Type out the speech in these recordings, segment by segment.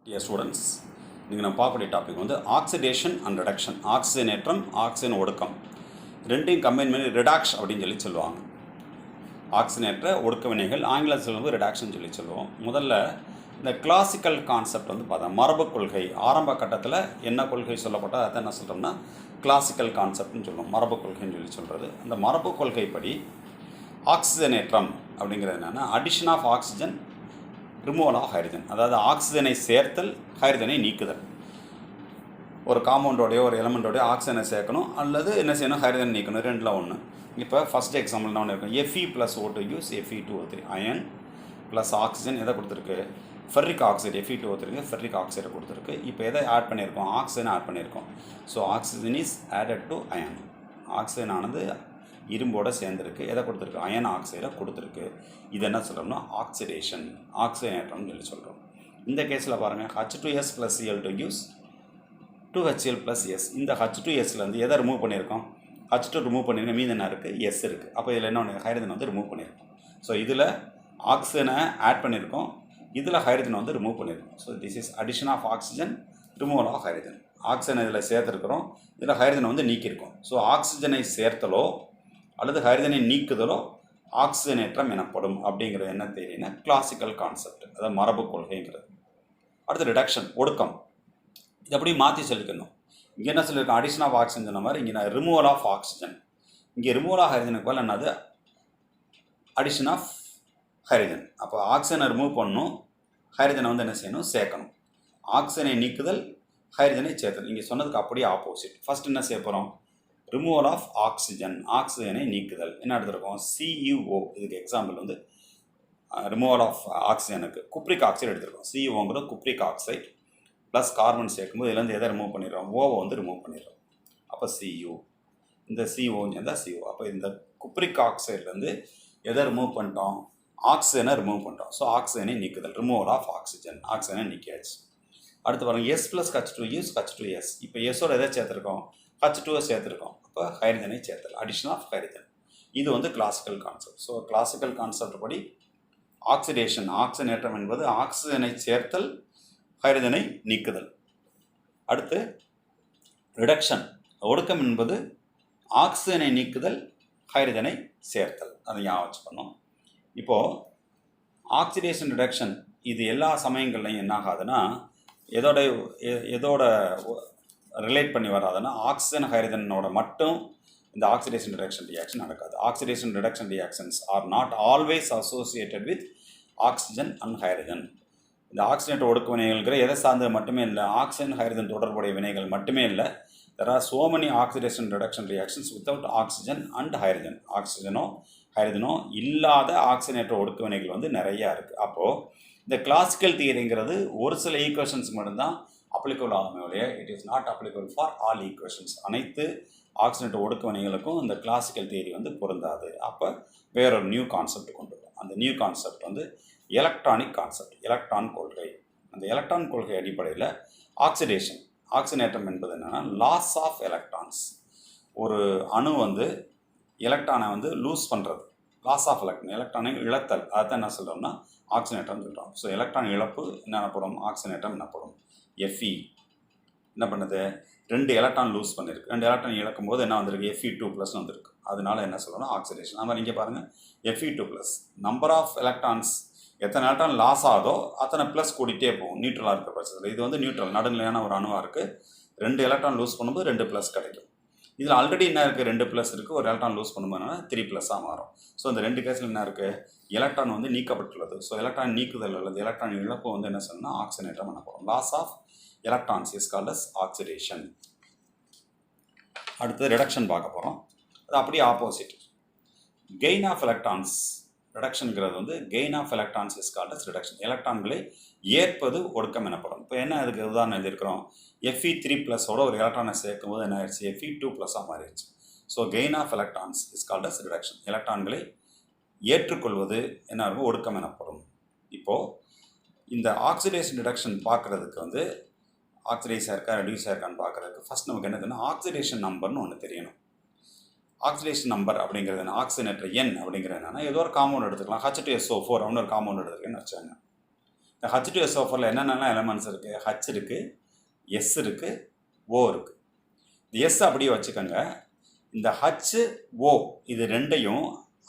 Dear students, நீங்கள் நம்ம பார்க்கக்கூடிய டாபிக் வந்து ஆக்சிடேஷன் அண்ட் ரிடக்ஷன். ஆக்சிஜனேற்றம், ஆக்சிஜன் ஒடுக்கம் ரெண்டையும் கம்பைன் பண்ணி ரிடாக்ஷ் அப்படின்னு சொல்லுவாங்க. ஆக்சிஜனேற்ற ஒடுக்க வினைகள் ஆங்கிலத்தில் சொல்லும்போது ரிடாக்ஷன் சொல்லுவோம். முதல்ல இந்த கிளாசிக்கல் கான்செப்ட் வந்து பார்த்தா மரபு கொள்கை. ஆரம்ப கட்டத்தில் என்ன கொள்கை சொல்லப்பட்டால் அதை என்ன சொல்கிறோம்னா கிளாசிக்கல் கான்செப்ட்னு சொல்லுவோம். மரபு கொள்கைன்னு சொல்கிறது. அந்த மரபு கொள்கைப்படி ஆக்சிஜனேற்றம் அப்படிங்கிறது என்னென்னா addition of oxygen, removal of hydrogen. அதாவது ஆக்சிஜனை சேர்த்தல், ஹைட்ரஜனை நீக்குதல். ஒரு காம்பவுண்டோடைய ஒரு எலமெண்ட்டோடைய ஆக்சிஜனை சேர்க்கணும் அல்லது என்ன செய்யணும், ஹைட்ரஜன் நீக்கணும். ரெண்டில் ஒன்று. இப்போ ஃபஸ்ட் எக்ஸாம்பிள் நான் இருக்கும் Fe + O2 யூஸ் Fe2O3 அயன் ப்ளஸ் ஆக்சிஜன் எதை கொடுத்துருக்கு, ஃபெர்ரிக் ஆக்சைடு. Fe2O3 ஃபெர்ரிக் ஆக்சைடை கொடுத்துருக்கு. இப்போ எதை ஆட் பண்ணியிருக்கோம், ஆக்சிஜனை ஆட் பண்ணியிருக்கோம். So oxygen is added to iron. ஆக்சிஜன் ஆனது இரும்போடு சேர்ந்துருக்கு. எதை கொடுத்துருக்கு, அயன் ஆக்சைடை கொடுத்துருக்கு. இது என்ன சொல்கிறோம்னா ஆக்சிடேஷன், ஆக்சிஜனேற்றம்னு சொல்கிறோம். இந்த கேஸில் பாருங்கள், H2S + Cl2 gives 2HCl + S. இந்த H2Sலேருந்து எதை ரிமூவ் பண்ணியிருக்கோம், H2 ரிமூவ் பண்ணியிருக்கோம். மீது என்ன இருக்குது, S இருக்குது. அப்போ இதில் என்ன ஒன்று, ஹைட்ரஜன் வந்து ரிமூவ் பண்ணியிருக்கோம். ஸோ இதில் ஆக்சிஜனை ஆட் பண்ணியிருக்கோம், இதில் ஹைட்ரஜன் வந்து ரிமூவ் பண்ணியிருக்கோம். So this is addition of oxygen, removal of hydrogen. ஆக்சிஜனை இதில் சேர்த்துருக்கிறோம், இதில் ஹைட்ரஜனை வந்து நீக்கியிருக்கோம். ஸோ ஆக்சிஜனை சேர்த்தலோ அல்லது ஹைட்ரஜனை நீக்குதலோ ஆக்சிஜனேற்றம் எனப்படும். அப்படிங்கிறது என்ன தெரியுன்னா கிளாசிக்கல் கான்செப்ட், அதாவது மரபு கொள்கைங்கிறது. அடுத்து ரிடக்ஷன், ஒடுக்கம். இது அப்படி மாற்றி சொல்லிக்கணும். இங்கே என்ன சொல்லியிருக்கோம், அடிஷன் ஆஃப் ஆக்சிஜன் சொன்ன மாதிரி இங்கே நான் ரிமூவல் ஆஃப் ஆக்சிஜன். இங்கே ரிமூவல் ஆஃப் ஹைட்ரஜனுக்கு பதில் என்னது, அடிஷன் ஆஃப் ஹைட்ரஜன். அப்போ ஆக்சிஜனை ரிமூவ் பண்ணணும், ஹைட்ரஜனை வந்து என்ன செய்யணும், சேர்க்கணும். ஆக்சிஜனை நீக்குதல், ஹைட்ரஜனை சேர்த்தல். இங்கே சொன்னதுக்கு அப்படியே ஆப்போசிட். ஃபஸ்ட் என்ன செய்ய போகிறோம், ரிமூவல் ஆஃப் ஆக்சிஜன், ஆக்சிஜனை நீக்குதல். என்ன எடுத்துருக்கோம், CuO. இதுக்கு எக்ஸாம்பிள் வந்து ரிமூவல் ஆஃப் ஆக்சிஜனுக்கு குப்ரிக் ஆக்சைடு எடுத்துருக்கோம். CuOங்கிறது குப்ரிக் ஆக்சைடு ப்ளஸ் கார்பன் சேர்க்கும்போது இதுலேருந்து எதை ரிமூவ் பண்ணிடுறோம், ஓவை வந்து ரிமூவ் பண்ணிடுறோம். அப்போ Cu, இந்த CO தான் CO. அப்போ இந்த குப்ரிக் ஆக்சைட்லேருந்து எதை ரிமூவ் பண்ணிட்டோம், ஆக்சிஜனை ரிமூவ் பண்ணிட்டோம். ஸோ ஆக்சிஜனை நீக்குதல், ரிமூவல் ஆஃப் ஆக்சிஜன், ஆக்சிஜனை நீக்கியாச்சு. அடுத்து பாருங்கள், S + H2 யூஸ் H2S. இப்போ எஸோட எதை சேர்த்துருக்கோம், H2 சேர்த்துருக்கோம். அப்போ ஹைட்ரஜனை சேர்த்தல், அடிஷன் ஆஃப் ஹைட்ரஜன். இது வந்து classical concept. So classical concept படி ஆக்சிடேஷன், ஆக்சிஜனேற்றம் என்பது ஆக்சிஜனை சேர்த்தல், ஹைட்ரஜனை நீக்குதல். அடுத்து ரிடக்ஷன், ஒடுக்கம் என்பது ஆக்சிஜனை நீக்குதல், ஹைட்ரஜனை சேர்த்தல். அதை ஞாபகம் வச்சுக்கணும். இப்போது ஆக்சிடேஷன், ரிடக்ஷன் இது எல்லா சமயங்கள்லையும் என்ன ஆகாதுன்னா எதோட ரிலேட் பண்ணி வராதுன்னா ஆக்சிஜன் ஹைட்ரஜனோட மட்டும் இந்த ஆக்சிடேஷன் ரிடக்ஷன் ரியாக்ஷன் நடக்காது. Oxidation reduction reactions are not always associated with oxygen and hydrogen. இந்த ஆக்சிஜனேற்ற ஒடுக்க வினைகள்ங்கிற எதை சார்ந்தது மட்டுமே இல்லை, ஆக்சிஜன் ஹைட்ரஜன் தொடர்புடைய வினைகள் மட்டுமே இல்லை. There are so many oxidation reduction reactions without oxygen and hydrogen. ஆக்சிஜனோ ஹைட்ரஜனோ இல்லாத ஆக்சிஜனேற்ற ஒடுக்க வினைகள் வந்து நிறையா இருக்குது. அப்போது இந்த கிளாசிக்கல் தியரிங்கிறது ஒரு சில ஈக்குவேஷன்ஸுக்கு மட்டும்தான் அப்ளிகபிள் ஆகுமே ஒழிய it is not applicable for all equations. அனைத்து ஆக்சிஜனேற்ற ஒடுக்க வினைகளுக்கும் இந்த கிளாசிக்கல் தியரி வந்து பொருந்தாது. அப்போ வேறொரு நியூ கான்செப்ட் கொண்டு வரும். அந்த நியூ கான்செப்ட் வந்து எலக்ட்ரானிக் கான்செப்ட், எலக்ட்ரான் கொள்கை. அந்த எலக்ட்ரான் கொள்கை அடிப்படையில் ஆக்சிடேஷன், ஆக்சிஜனேற்றம் என்பது என்னென்னா லாஸ் ஆஃப் எலக்ட்ரான்ஸ். ஒரு அணு வந்து எலக்ட்ரானை வந்து லூஸ் பண்ணுறது, லாஸ் ஆஃப் எலக்ட்ரான், எலக்ட்ரானை இழத்தல். அதை என்ன சொல்கிறோம்னா ஆக்சிஜனேற்றம் சொல்கிறோம். ஸோ எலக்ட்ரான் இழப்பு என்ன எனப்படும், ஆக்சிஜனேற்றம் எனப்படும். Fe என்ன பண்ணுது, 2 எலக்ட்ரான் லூஸ் பண்ணியிருக்கு. 2 எலக்ட்ரான் இழக்கும் போது என்ன வந்திருக்கு, Fe2+ வந்திருக்கு. அதனால என்ன சொல்லணும், ஆக்சிடேஷன். அது மாதிரி இங்கே பாருங்கள், Fe2+. நம்பர் ஆஃப் எலக்ட்ரான்ஸ், எத்தனை எலக்ட்ரான் லாஸ் ஆகுதோ அத்தனை ப்ளஸ் கூட்டிகிட்டே போகும் நியூட்ரலாக இருக்கிற பட்சத்தில். இது வந்து நியூட்ரல், நடுநிலையான ஒரு அணுவாக இருக்குது. 2 எலக்ட்ரான் லூஸ் பண்ணும்போது 2 ப்ளஸ் கிடைக்கும். இதில் ஆல்ரெடி என்ன இருக்குது, 2 ப்ளஸ் இருக்குது. ஒரு எலக்ட்ரான் லூஸ் பண்ணும்போதுனா 3+ மாறும். ஸோ இந்த 2 கேஸில் என்ன இருக்குது, எலக்ட்ரான் வந்து நீக்கப்பட்டுள்ளது. ஸோ எலக்ட்ரான் நீக்குதல் அல்லது எலக்ட்ரான் இழப்பு வந்து என்ன சொல்லணும்னா ஆக்சிஜனேற்றம் எனப்படும். Loss of electrons is called as oxidation. அடுத்து ரிடக்ஷன் பார்க்க போகிறோம். அது அப்படியே ஆப்போசிட், கெயின் ஆஃப் எலக்ட்ரான்ஸ். ரிடக்ஷனுங்கிறது வந்து gain of electrons is called as reduction. எலக்ட்ரான்களை ஏற்பது ஒடுக்கம் எனப்படும். இப்போ என்ன அதுக்கு உதாரணம் எழுதியிருக்கிறோம், Fe3+ஓட ஒரு எலக்ட்ரானை சேர்க்கும் போது என்ன ஆயிடுச்சு, Fe2+ மாறிடுச்சு. So gain of electrons is called as reduction. எலக்ட்ரான்களை ஏற்றுக்கொள்வது என்ன இருக்கும், ஒடுக்கம் எனப்படும். இப்போது இந்த ஆக்சிடேஷன் ரிடக்ஷன் பார்க்குறதுக்கு வந்து ஆக்சிடைஸாக இருக்கா ரெடியூஸாக இருக்கான்னு பார்க்குறதுக்கு ஃபஸ்ட் நமக்கு என்னதுன்னா ஆக்சிடேஷன் நம்பர்னு ஒன்று தெரியணும். ஆக்சிடேஷன் நம்பர் அப்படிங்கிறது என்ன, ஆக்சிஜனேற்ற எண் அப்படிங்கிறது என்னன்னா ஏதோ ஒரு காம்பவுண்ட் எடுத்துக்கலாம். H2SO4 அப்படின்னு ஒரு காம்பவுண்ட் எடுத்துருக்கேன்னு வச்சாங்க. இந்த H2SO4ல என்னென்னலாம் எலமெண்ட்ஸ் இருக்குது? H இருக்குது, S இருக்குது, O இருக்குது. இந்த S அப்படியே வச்சுக்கோங்க. இந்த H, O இது ரெண்டையும்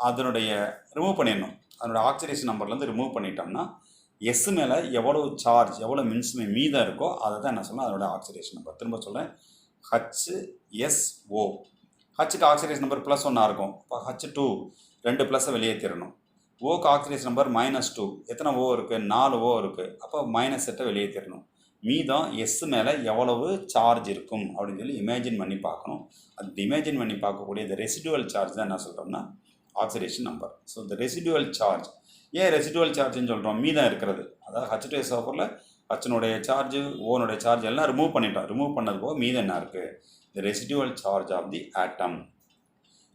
அதனுடைய ரிமூவ் பண்ணிடணும். அதனோட ஆக்சிடேஷன் நம்பர்லேருந்து ரிமூவ் பண்ணிட்டோம்னா எஸ் மேலே எவ்வளோ சார்ஜ் எவ்வளோ மின்சுமை மீதம் இருக்கோ அதை தான் என்ன சொல்லலாம் அதோட ஆக்சிடேஷன் நம்பர். திரும்ப சொல்கிறேன், HSO. ஹச்சுக்கு ஆக்சிடேஷன் நம்பர் +1 இருக்கும். இப்போ H2 2 ப்ளஸ்ஸை வெளியே தரணும். ஓக்கு ஆக்சிடேஷன் நம்பர் -2. எத்தனை O இருக்குது? 4 O இருக்குது. அப்போ -8 வெளியே தரணும். மீதம் எஸ் மேலே எவ்வளவு சார்ஜ் இருக்கும் அப்படின்னு சொல்லி இமேஜின் பண்ணி பார்க்கணும். அது இமேஜின் பண்ணி பார்க்கக்கூடிய இந்த ரெசிடுவல் சார்ஜ் தான் என்ன சொல்கிறோம்னா ஆக்சிடேஷன் நம்பர். ஸோ இந்த ரெசிடுவல் சார்ஜ், ஏன் ரெசிடுவல் சார்ஜ்னு சொல்கிறோம்? மீதம் இருக்கிறது, அதாவது H2SO4ல ஹச்சினுடைய சார்ஜ், ஓனுடைய சார்ஜ் எல்லாம் ரிமூவ் பண்ணிட்டோம். ரிமூவ் பண்ணது போக மீதம் என்ன இருக்குது? The residual charge of the atom.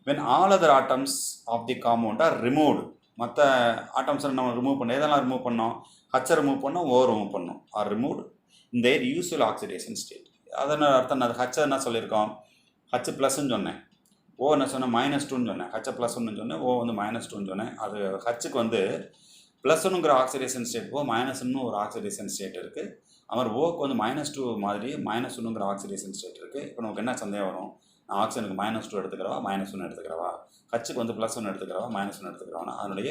When all other atoms of the compound are removed. மற்ற ஆட்டம்ஸை நம்ம ரிமூவ் பண்ணோம். எதெல்லாம் ரிமூவ் பண்ணோம்? ஹச்சை ரிமூவ் பண்ணோம், ஓ ரிமூவ் பண்ணோம். ஆர் ரிமூவ்டு இந்த யூஸ்வல் ஆக்சிடேஷன் ஸ்டேட். அதனால் அர்த்தம் அது ஹச்சை என்ன சொல்லியிருக்கோம்? H ப்ளஸ்ன்னு சொன்னேன். ஓ என்ன சொன்னேன்? -2ன்னு சொன்னேன். H +1ன்னு சொன்னேன். ஓ வந்து -2ன்னு சொன்னேன். அது ஹச்சுக்கு வந்து +1ங்கிற ஆக்சிடேஷன் ஸ்டேட் போக -1 ஒரு ஆக்சிடேஷன் ஸ்டேட் இருக்குது. அவர் ஓக்கு வந்து -2 மாதிரி -1ங்கிற ஆக்சிடேஷன் ஸ்டேட் இருக்குது. இப்போ நமக்கு என்ன சந்தேகம் வரும்? நான் ஆக்சிஜனுக்கு -2 எடுத்துக்கிறவா, -1 எடுத்துக்கிறவா, ஹச்சுக்கு வந்து +1 எடுத்துக்கிறவா, -1 எடுத்துக்கிறவா. அதனுடைய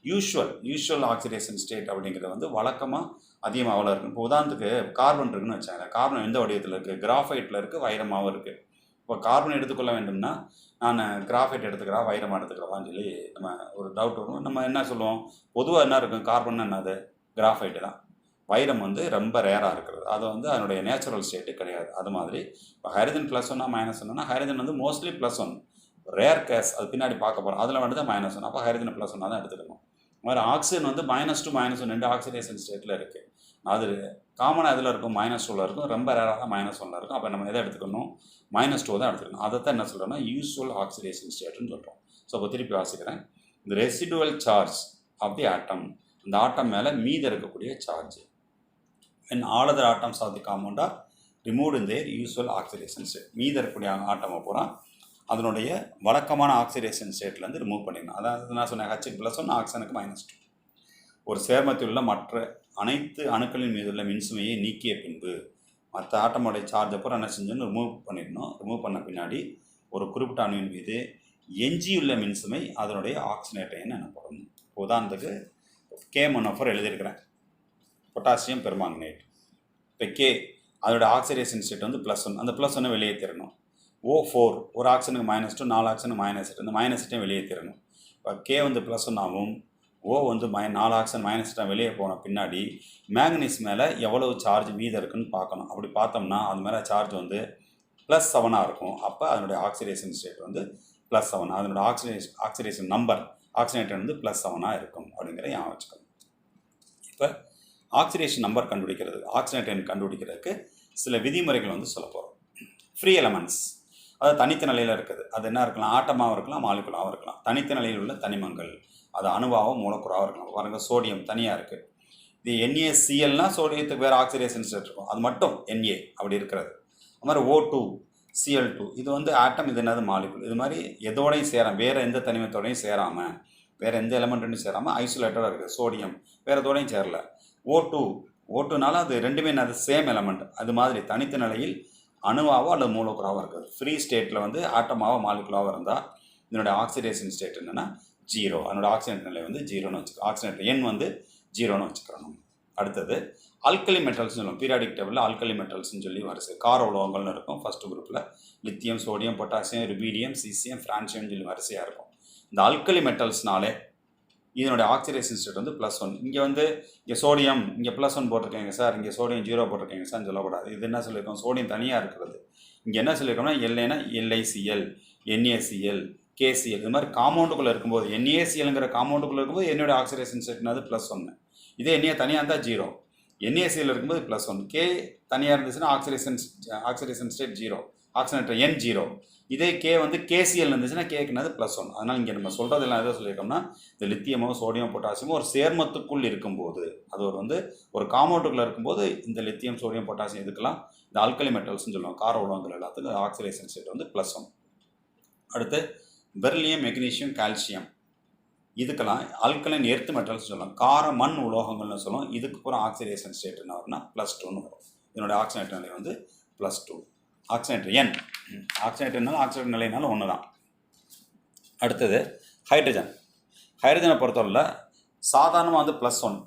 யூஷுவல் ஆக்சிடேஷன் ஸ்டேட் அப்படிங்கிறது வந்து வழக்கமாக அதிகமாக அவ்வளோ இருக்கும். இப்போ உதாரணத்துக்கு கார்பன் இருக்குன்னு வச்சாங்க. கார்பன் எந்த வடிவத்தில் இருக்குது? கிராஃபைட்டில் இருக்குது, வைரமாகவும் இருக்குது. இப்போ கார்பன் எடுத்துக்கொள்ள வேண்டும்னா நான் கிராஃபைட் எடுத்துக்கிறா, வைரமாக எடுத்துக்கிறவான்னு சொல்லி நம்ம ஒரு டவுட் வரும். நம்ம என்ன சொல்லுவோம்? பொதுவாக என்ன இருக்கும்? கார்பன் என்னது? கிராஃபைட்டு தான். வைரம் வந்து ரொம்ப ரேராக இருக்கிறது. அது வந்து அதனுடைய நேச்சுரல் ஸ்டேட்டு கிடையாது. அது மாதிரி இப்போ ஹைட்ரஜன் +1 -1னா ஹைட்ரஜன் வந்து மோஸ்ட்லி +1. ரேர் கேஸ் அது பின்னாடி பார்க்க போகிறோம். அதில் வந்து தான் -1. அப்போ ஹைட்ரஜன் +1 தான் எடுத்துக்கணும். அது மாதிரி ஆக்சிஜன் வந்து -2 -1 2 ஆக்சிடேஷன் ஸ்டேட்டில் இருக்குது. அது காமனாக எதில் இருக்கும்? -2ல் இருக்கும். ரொம்ப ரேராக தான் -1ல் இருக்கும். அப்போ நம்ம எதை எடுத்துக்கணும்? -2 தான் எடுத்துக்கணும். அதை தான் என்ன சொல்கிறோம்னா யூஸ்வல் ஆக்சிடேஷன் ஸ்டேட்டுன்னு சொல்கிறோம். ஸோ இப்போ திருப்பி வாசிக்கிறேன். இந்த ரெசிடுவல் சார்ஜ் ஆஃப் தி ஆட்டம், இந்த ஆட்டம் மேலே மீதம் இருக்கக்கூடிய charge. when all other atoms of the compound are removed in their usual oxidation state. மீதம் இருக்கக்கூடிய ஆட்டமை பூரா அதனுடைய வழக்கமான ஆக்சிடேஷன் ஸ்டேட்லேருந்து ரிமூவ் பண்ணிடணும். அதாவது நான் சொன்னேன், ஹச்சுக்கு +1, ஆக்சிஜனுக்கு -2. ஒரு சேர்மத்தில் உள்ள மற்ற அனைத்து அணுக்களின் மீது உள்ள மின்சுமையை நீக்கிய பின்பு மற்ற ஆட்டமுடைய சார்ஜை பூரா என்ன செஞ்சோன்னு ரிமூவ் பண்ணிடணும். ரிமூவ் பண்ண பின்னாடி ஒரு குறிப்பிட்ட அணுவின் மீது எஞ்சியுள்ள மின்சுமை அதனுடைய ஆக்சிஜனேட்டைன்னு எனப்படும். உதாரணத்துக்கு K-4 எழுதியிருக்கிறேன், பொட்டாசியம் பெர்மாங்கனேட். இப்போ K அதோட ஆக்சிடேஷன் ஸ்டேட் வந்து +1. அந்த +1 வெளியே தரணும். O4 ஒரு ஆக்சிஜனுக்கு -2, 4 ஆக்சிஜனுக்கு -8. இந்த -8 வெளியே தரணும். இப்போ K வந்து +1 ஆகும், O வந்து 4 ஆக்சிஜன் -8 வெளியே போன பின்னாடி மேங்கனீஸ் மேலே எவ்வளவு சார்ஜ் மீதம் இருக்குன்னு பார்க்கணும். அப்படி பார்த்தோம்னா அது மேலே சார்ஜ் வந்து +7 இருக்கும். அப்போ அதனுடைய ஆக்சிடேஷன் ஸ்டேட் வந்து +7. அதனோட ஆக்சிடேஷன் நம்பர் ஆக்சிஜனேட்டர் வந்து +7 இருக்கும் அப்படிங்கிற ஞாபகம் வச்சுக்கணும். இப்போ ஆக்சிடேஷன் நம்பர் கண்டுபிடிக்கிறது, ஆக்சிஜனேட்டர் கண்டுபிடிக்கிறதுக்கு சில விதிமுறைகள் வந்து சொல்ல போகிறோம். ஃப்ரீ எலமெண்ட்ஸ், அது தனித்த நிலையில் இருக்குது. அது என்ன இருக்கலாம்? ஆட்டமாகவும் இருக்கலாம், மாலிகுலாகவும் இருக்கலாம். தனித்த நிலையில் உள்ள தனிமங்கள், அது அணுவாகவும் மூலக்கூறாகவும் இருக்கலாம். பாருங்கள், சோடியம் தனியாக இருக்குது. இது NaClனா சோடியத்துக்கு வேறு ஆக்சிடேஷன் ஸ்டேட் இருக்கும், அது மட்டும் Na அப்படி இருக்கிறது. அது மாதிரி O2 Cl2 இது வந்து ஆட்டம், இது என்னது? மாலிகுல். இது மாதிரி எதோடையும் சேராமல், வேறு எந்த தனிமத்தோடையும் சேராமல், வேறு எந்த எலமெண்ட்டையும் சேராமல் ஐசோலேட்டடாக இருக்குது. சோடியம் வேறு எதோடையும் சேரல. O2னால அது ரெண்டுமே என்னது? Same element. அது மாதிரி தனித்த நிலையில் அணுவாவோ அல்லது மூலக்கூறாவோ இருக்குது. ஃப்ரீ ஸ்டேட்டில் வந்து ஆட்டமாவோ மாலிகுலாவோ இருந்தால் இதனுடைய ஆக்சிடேஷன் ஸ்டேட் என்னென்னா 0. அதனோட ஆக்சிஜன் நிலை வந்து 0ன்னு வச்சுக்கோ, ஆக்சிஜன் எண் வந்து 0ன்னு வச்சுக்கிறோம். அடுத்தது அல்கலி மெட்டல்ஸ்னு சொல்லுவோம். பீரியாடிக் டேபிளில் அல்கலி மெட்டல்ஸ்னு சொல்லி வரிசை கார உலோகங்கள்னு இருக்கும். ஃபஸ்ட்டு குரூப்பில் lithium, sodium, potassium, rubidium, caesium, francium சொல்லி வரிசையாக இருக்கும். இந்த அல்கலி மெட்டல்ஸ்னாலே இதனுடைய ஆக்சிடேஷன் ஸ்டேட் வந்து +1. இங்கே வந்து இங்கே சோடியம் இங்கே +1 போட்டிருக்கீங்க சார், இங்கே சோடியம் 0 போட்டிருக்கீங்க சார் சொல்லக்கூடாது. இது என்ன சொல்லியிருக்கோம்? சோடியம் தனியாக இருக்கிறது. இங்கே என்ன சொல்லியிருக்கோம்னா எல்லைனா LiCl, NaCl, KCl இது மாதிரி காம்பவுண்டுக்குள்ளே இருக்கும்போது, NaClங்கிற காம்பவுண்டுக்குள்ளே இருக்கும்போது என்னுடைய ஆக்சிடேஷன் ஸ்டேட்னாது +1. இதே Na தனியாக இருந்தால் 0. NaCl இருக்கும்போது +1. K தனியாக இருந்துச்சுன்னா ஆக்சிடேஷன் ஸ்டேட் 0, ஆக்சிஜனேட்டர் எண் 0. இதே K வந்து KCl இருந்துச்சுன்னா கேக்குனது +1. அதனால் இங்கே நம்ம சொல்கிறதெல்லாம் எதை சொல்லியிருக்கோம்னா, இந்த லித்தியமோ சோடியம் பொட்டாசியமோ ஒரு சேர்மத்துக்குள் இருக்கும்போது, அது ஒரு காம்பவுண்டுக்குள்ளே இருக்கும்போது இந்த லித்தியம் சோடியம் பொட்டாசியம் இதுக்கெல்லாம் இந்த ஆல்கலி மெட்டல்ஸ்னு சொல்லுவோம். கார உலோகங்கள் எல்லாத்துக்கும் ஆக்சிடேஷன் ஸ்டேட் வந்து +1. அடுத்து பெர்லியம், மெக்னீசியம், கால்சியம் இதுக்கெல்லாம் அல்கலைன் எர்த் மெட்டல்ஸ் சொல்லலாம், கார மண் உலோகங்கள்னு சொல்லுவோம். இதுக்கு பூரா ஆக்சிடேஷன் ஸ்டேட் என்ன வரும்னா +2ன்னு வரும். இதனுடைய ஆக்சிஜனேட் நிலை வந்து +2. ஆக்சிஜனேட் எண், ஆக்சிஜனேட்னாலும் ஆக்சிஜனேட் நிலைனாலும் ஒன்று தான். அடுத்தது ஹைட்ரஜன். ஹைட்ரஜனை பொறுத்தவரையில் சாதாரணமாக வந்து +1.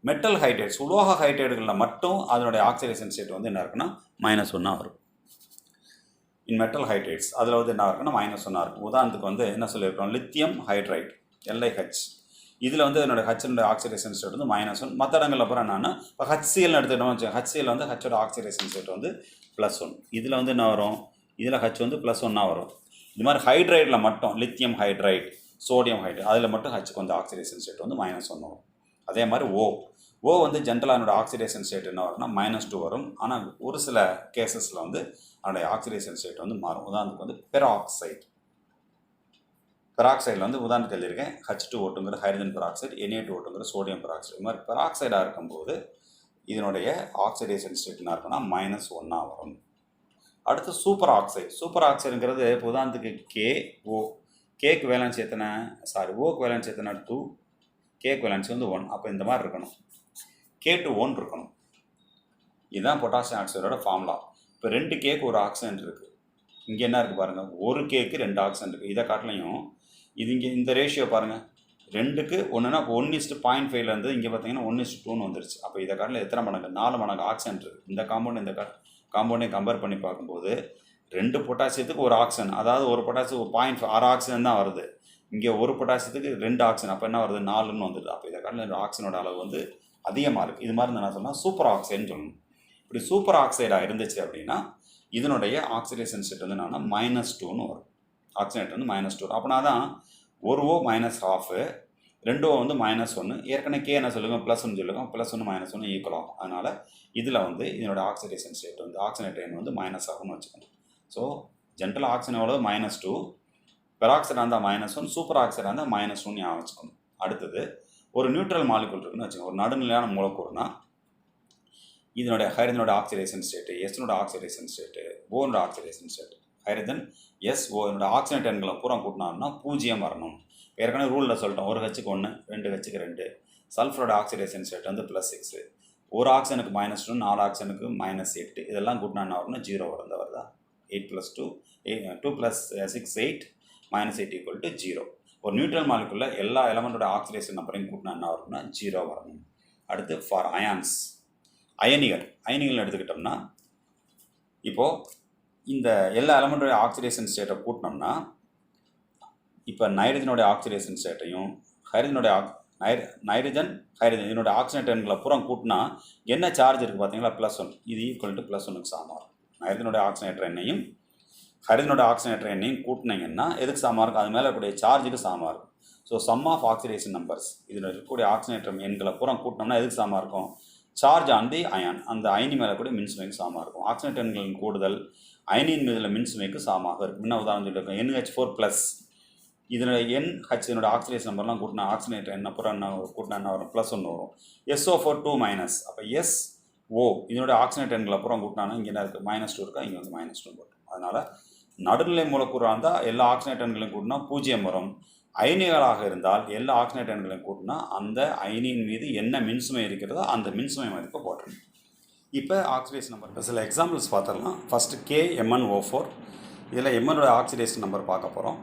மெட்டல் ஹைட்ரேட்ஸ், உலோக ஹைட்ரேட்டுகளில் மட்டும் அதனுடைய ஆக்சிடேஷன் ஸ்டேட் வந்து என்ன இருக்குன்னா -1 வரும். இன் மெட்டல் ஹைட்ரேட்ஸ் அதில் வந்து என்ன இருக்குன்னா -1 இருக்கும். உதாரணத்துக்கு வந்து என்ன சொல்லியிருக்கோம், லித்தியம் ஹைட்ரைட் LiH. இதில் வந்து என்னோட ஹச்சினுடைய ஆக்சிடேஷன் ஸ்டேட் வந்து -1. மற்ற இடங்கள் அப்புறம் என்னன்னா, இப்போ HCl எடுத்துக்கிட்டோம் வச்சு, HCl வந்து ஹச்சோட ஆக்சிடேஷன் ஸ்டேட் வந்து +1. இதில் வந்து என்ன வரும், இதில் H வந்து +1 வரும். இது மாதிரி ஹைட்ரைடில் மட்டும் லித்தியம் ஹைட்ரைட், சோடியம் ஹைட்ரைட் அதில் மட்டும் ஹச்சுக்கு வந்து ஆக்சிடேஷன் ஸ்டேட் வந்து -1 வரும். அதே மாதிரி ஓ வந்து ஜென்ரலாக என்னோட ஆக்சிடேஷன் ஸ்டேட் என்ன வரும்னா -2 வரும். ஆனால் ஒரு சில கேசஸில் வந்து அதனுடைய ஆக்சிடேஷன் ஸ்டேட் வந்து மாறும். உதாரணத்துக்கு வந்து பெராக்சைடில் வந்து உதாரணத்துக்கு எழுதியிருக்கேன், H2O2ங்கிற ஹைட்ரஜன் பெராக்சைடு, Na2O2ங்கிற சோடியம் பெராக்சைடு. இது மாதிரி பெராக்சைடாக இருக்கும்போது இதனுடைய ஆக்சிடேஷன் ஸ்டேட் என்ன இருக்குன்னா -1 வரும். அடுத்து சூப்பர் ஆக்சைடு. சூப்பர் ஆக்சைடுங்கிறது இப்போ உதாரணத்துக்கு KO, கேக்கு வேலன்ஸ் எத்தனை, ஓக்கு வேலன்ஸ் எத்தனை 2, கேக்கு வேலன்ஸ் வந்து 1. அப்போ இந்த மாதிரி இருக்கணும், K2O இருக்கணும். இதுதான் பொட்டாசியம் ஆக்சைடோட ஃபார்முலா. இப்போ 2 கேக்கு ஒரு ஆக்சிஜன் இருக்குது. இங்கே என்ன இருக்குது பாருங்கள், ஒரு கேக்கு 2 ஆக்சிஜன் இருக்குது. இதை காட்டிலையும் இது இங்கே இந்த ரேஷியோ பாருங்கள், 2க்கு 1னா 1:0.5 இருந்து இங்கே பார்த்தீங்கன்னா 1:2ன்னு வந்துருச்சு. அப்போ இதை காட்டில் எத்தனை மடங்கு, 4 மடங்கு ஆக்சிஜன் இருக்குது. இந்த காம்பவுண்ட் இந்த காம்பவுண்டையும் கம்பேர் பண்ணி பார்க்கும்போது 2 பொட்டாசியத்துக்கு ஒரு ஆக்சிஜன், அதாவது ஒரு பொட்டாசியம் 0.6 ஆக்சிஜன் தான் வருது. இங்கே ஒரு பொட்டாசியத்துக்கு 2 ஆக்சிஜன், அப்போ என்ன வருது 4ன்னு வந்துடுது. அப்போ இதை காட்டில் ஆக்சிஜனோட அளவு வந்து அதிகமாக இருக்குது. இது மாதிரி நான் சொன்னால் சூப்பர் ஆக்சைடுன்னு சொல்லணும். இப்படி சூப்பர் ஆக்சைடாக இருந்துச்சு அப்படின்னா இதனுடைய ஆக்சிடேஷன் ஸ்டேட் வந்து என்னன்னா -2ன்னு வரும். ஆக்சிஜனேட் வந்து -2. அப்படின்னா தான் ஒரு O -1/2, 2 O வந்து -1. ஏற்கனவே K என்ன சொல்லுங்க, +1 சொல்லுங்க, +1 -1 ஈக்குவல் ஆகும். அதனால் இதில் வந்து இதனோட ஆக்சிடேஷன் ஸ்டேட் வந்து ஆக்சிஜனேட் எண் வந்து -ஆகும்னு வச்சுக்கணும். ஸோ ஜென்ரல் ஆக்சிஜன் எவ்வளோ -2, பெராக்சைடாக இருந்தால் -1, சூப்பர் ஆக்சைடாக இருந்தால் -1 ஞாபகம் வச்சுக்கணும். அடுத்தது ஒரு நியூட்ரல் மாலிகுல் இருக்குன்னு வச்சுக்கோங்க, ஒரு நடுநிலையான மூலக்கூறுனா இதனுடைய ஹைட்ரஜனோட ஆக்சிடேஷன் ஸ்டேட்டு, எஸ்னோட ஆக்சிடேஷன் ஸ்டேட்டு, ஓனோட ஆக்சிடேஷன் ஸ்டேட்டு, ஹைட்ரஜன் SO என்னோட ஆக்சிஜனேட் எண்களை பூரா கூட்டினாருன்னா 0 வரணும். ஏற்கனவே ரூலில் சொல்லிட்டோம், ஒரு Hக்கு 1, 2 Hக்கு 2. சல்ஃபரோட ஆக்சிடேஷன் ஸ்டேட் வந்து +6, ஒரு ஆக்சிஜனுக்கு -2, 4 ஆக்சிஜனுக்கு -8. இதெல்லாம் கூட்டினா என்ன வரும்னா 0 வரும். இந்த வருதா 8 + 2, 2 + 6 8, -8 = 0. ஒரு நியூட்ரல் மாலிகுலில் எல்லா எலமெண்ட்டோட ஆக்சிடேஷன் நம்பரையும் கூட்டினா என்ன வரும்னா 0 வரணும். அடுத்து ஃபார் அயான்ஸ், அயனிகள் எடுத்துக்கிட்டோம்னா இப்போது இந்த எல்லா எலமெண்ட்டோட ஆக்சிடேஷன் ஸ்டேட்டை கூட்டினோம்னா இப்போ நைட்ரஜனோட ஆக்சிடேஷன் ஸ்டேட்டையும் நைட்ரஜன் இதனோட ஆக்சிஜனேட் எண்களை பூரா கூட்டினா என்ன சார்ஜ் இருக்குது பார்த்தீங்களா, +1. இது ஈக்குவல் டு +1க்கு சமமாக இருக்கும். நைட்ரஜனோட ஆக்சிஜனேட்டர் எண்ணையும் ஹைட்ரஜனோட ஆக்சிஜனேட்டர் எண்ணையும் கூட்டினீங்கன்னா எதுக்கு சமமாக இருக்கும், அது மேலே இருக்கக்கூடிய சார்ஜுக்கு சமமாக இருக்கும். So sum of oxidation numbers, இதில் இருக்கக்கூடிய ஆக்சிஜனேட்டர் எண்களை பூரா கூட்டினோம்னா எதுக்கு சமமாக இருக்கும், சார்ஜ் ஆன் தி அயான், அந்த அயனி மேலே கூட மின்சுமைக்கு சமமாக இருக்கும். ஆக்சிஜனேட் எண்களின் கூடுதல் அயனியின் மீதில் மின்சுமைக்கு சமமாக இருக்கும். என்ன உதாரணம் சொல்லியிருக்கோம், NH4+, இதனோட NH இதனோட ஆக்சிடேஷன் நம்பர்லாம் கூட்டினா ஆக்சிஜனேட்டர் என்ன பூரா என்ன கூட்டினா என்ன வரும், +1 வரும். SO4 2-, அப்போ SO இதனோட ஆக்சிஜனேட் எண்களை பூரா கூட்டினா இங்கே என்ன இருக்குது, -2 இருக்கா, இங்கே வந்து -2 போட்டோம். அதனால் நடுநிலை மூலக்கூறாக இருந்தால் எல்லா ஆக்சிஜனேட் எண்களையும் கூட்டினா 0 வரும். அயனிகளாக இருந்தால் எல்லா ஆக்சிஜனேட் எண்களையும் கூட்டினா அந்த அயனியின் மீது என்ன மின்சுமை இருக்கிறதோ அந்த மின்சுமை மதிப்பை போட்டுருணும். இப்போ ஆக்சிடேஷன் நம்பர் சில எக்ஸாம்பிள்ஸ் பார்த்துடலாம். ஃபஸ்ட்டு KMnO4, இதில் எம்மனோட ஆக்சிடேஷன் நம்பர் பார்க்க போகிறோம்.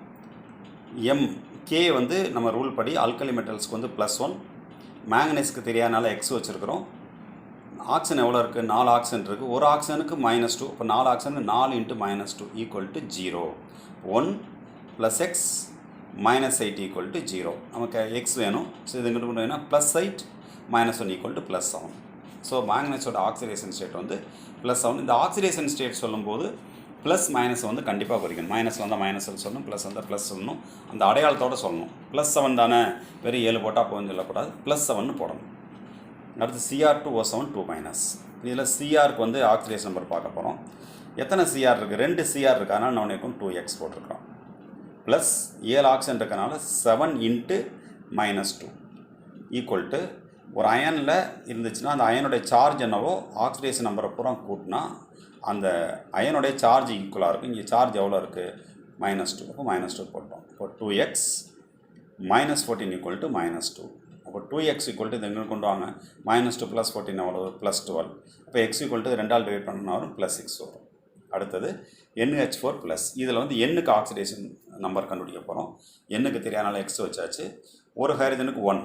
K வந்து நம்ம ரூல் படி ஆல்கலி மெட்டல்ஸ்க்கு வந்து +1, மேங்கனீஸ்க்கு தெரியாதனால X வச்சுருக்கிறோம். ஆக்சிஜன் எவ்வளோ இருக்குது, 4 ஆக்சிஜன் இருக்குது. ஒரு ஆக்சிஜனுக்கு -2, இப்போ 4 ஆக்சிஜனுக்கு 4 × -2 = 0. 1 + X -8 = 0. நமக்கு X வேணும். ஸோ இது எங்கிட்ட வேணும்னா +8 -1 = +7. ஸோ மேங்கனீஸோட ஆக்சிடேஷன் ஸ்டேட் வந்து +7. இந்த ஆக்சிடேஷன் ஸ்டேட் சொல்லும்போது ப்ளஸ் மைனஸ் வந்து கண்டிப்பாக குறிக்கணும். மைனஸ் வந்தால் மைனஸ்ன்னு சொல்லணும், ப்ளஸ் வந்தால் ப்ளஸ் சொல்லணும். அந்த அடையாளத்தோடு சொல்லணும். +7 தானே, வெறும் 7 போட்டால் போகுன்னு சொல்லக்கூடாது, +7 போடணும். அடுத்து Cr2O7 2-. இதில் சிஆருக்கு வந்து ஆக்சிடேஷன் நம்பர் பார்க்க போகிறோம். எத்தனை சிஆர் இருக்குது, 2 சிஆர் இருக்குது. அதனால் நான் உனக்கும் 2x போட்டிருக்கிறோம். ப்ளஸ் 7 ஆக்சிஜன் இருக்கனால 7 × -2 ஈக்குவல் டு ஒரு அயனில் இருந்துச்சுன்னா அந்த அயனுடைய சார்ஜ் என்னவோ ஆக்சிடேஷன் நம்பரை பூரா கூட்டினா அந்த அயனுடைய சார்ஜ் ஈக்குவலாக இருக்கும். இங்கே சார்ஜ் எவ்வளோ இருக்குது, -2. அப்போ -2 போட்டோம். இப்போ 2x -14 ஈக்குவல் டு -2. அப்போ 2x ஈக்குவல் டு இது எங்கே கொண்டு வாங்க -2 + 14 எவ்வளோ +12. அப்போ x ஈக்குவல் டு 2ஆல் டிவைட் பண்ணால் வரும் +6 வரும். அடுத்தது NH4+. இதில் வந்து எண்ணுக்கு ஆக்சிடேஷன் நம்பர் கண்டுபிடிக்க போகிறோம். எண்ணுக்கு தெரியாதனால x வச்சாச்சு. ஒரு ஹைட்ரஜனுக்கு 1.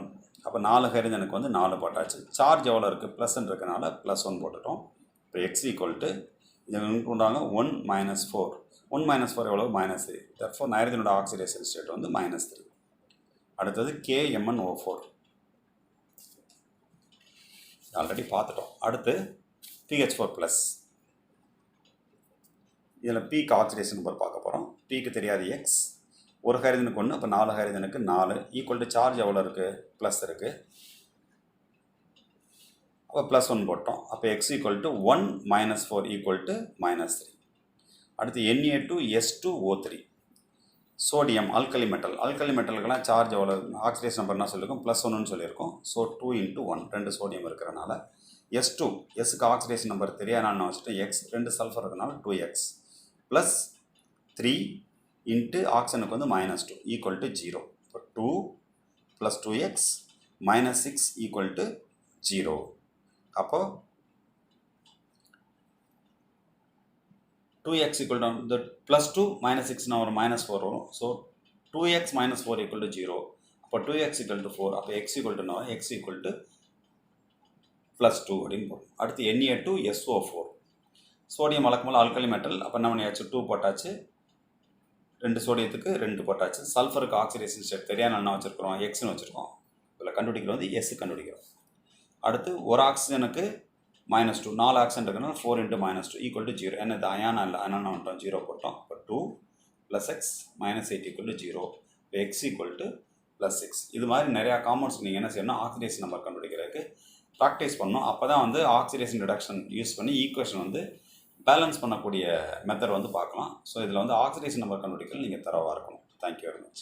அப்போ 4 ஹைட்ரஜனுக்கு வந்து 4 போட்டாச்சு. சார்ஜ் எவ்வளோ இருக்குது ப்ளஸ்ன்னு இருக்கனால +1 போட்டுட்டோம். இப்போ x ஈக்குவல் டு இது கொண்டாங்க 1 - 4. 1 - 4 எவ்வளோ -3. தட்ஃபோர் நைட்ரஜனோட ஆக்சிடேஷன் ஸ்டேட் வந்து -3. அடுத்தது KMnO4 ஆல்ரெடி பார்த்துட்டோம். அடுத்து PH4+. இதில் Pக்கு ஆக்சிடேஷன் நம்பர் பார்க்க போகிறோம். Pக்கு தெரியாது x. ஒரு ஹைட்ரஜனுக்கு 1. அப்போ 4 ஹைட்ரஜனுக்கு 4 ஈக்குவல் டு சார்ஜ் எவ்வளோ இருக்குது ப்ளஸ் இருக்குது. அப்போ +1 போட்டோம். அப்போ x equal to 1 - 4 equal to -3. அடுத்து Na2S2O3. Sodium alkali metal. Alkali மெட்டலுக்கெல்லாம் சார்ஜ் எவ்வளோ ஆக்சிடேஷன் நம்பர் என்ன சொல்லியிருக்கோம் +1ன்னு சொல்லியிருக்கோம். ஸோ 2 × 1 2 சோடியம் இருக்கிறனால S2 எஸ்க்கு ஆக்சிடேஷன் நம்பர் தெரியாதான்னு வச்சுட்டு x 2 சல்ஃபர் இருக்கிறனால 2x ப்ளஸ் 3 இன்ட்டு ஆக்சிஜனுக்கு வந்து -2 ஈக்குவல் டு 0. இப்போ 2 + 2x -6 ஈக்குவல் டு 0. அப்போ 2x ஈக்குவல் டு இந்த +2 -6 ஒரு -4 வரும். So 2x - 4 equal to 0. அப்போ 2x ஈக்குவல் டு 4. அப்போ x equal to x equal to +2 அப்படின்னு போடும். அடுத்து Na2SO4. சோடியம் வழக்கம்போல் ஆல்கலி மெட்டல். அப்போ என்ன பண்ணியாச்சு 2 போட்டாச்சு. 2 சோடியத்துக்கு 2 போட்டாச்சு. சல்ஃபருக்கு ஆக்சிடேஷன் ஸ்டேட் தெரியாத என்ன வச்சுருக்கிறோம் எக்ஸ்னு வச்சுருக்கோம். இதில் கண்டுபிடிக்கிறது வந்து எஸ் கண்டுபிடிக்கிறோம். அடுத்து ஒரு ஆக்சிஜனுக்கு -2 4 ஆக்சிஜன் இருக்குன்னா 4 × -2 ஈக்குவல் டு 0. என்ன இது அயானா இல்லை அயானா வந்துட்டோம் 0 போட்டோம். இப்போ 2 + x -8 ஈக்குவல் டு 0. இப்போ x ஈக்குவல் டு +6. இது மாதிரி நிறையா காம்பவுண்ட்ஸ் நீங்கள் என்ன செய்யணும் ஆக்சிடேஷன் நம்பர் கண்டுபிடிக்கிறதுக்கு ப்ராக்டிஸ் பண்ணணும். அப்போ தான் வந்து ஆக்சிடேஷன் ரிடக்ஷன் யூஸ் பண்ணி ஈக்குவேஷன் வந்து பேலன்ஸ் பண்ணக்கூடிய மெத்தட் வந்து பார்க்கலாம். ஸோ இதில் வந்து ஆக்சிடேஷன் நம்பர் கண்டுபிடிக்கல நீங்கள் தரவாக இருக்கணும். Thank you very much.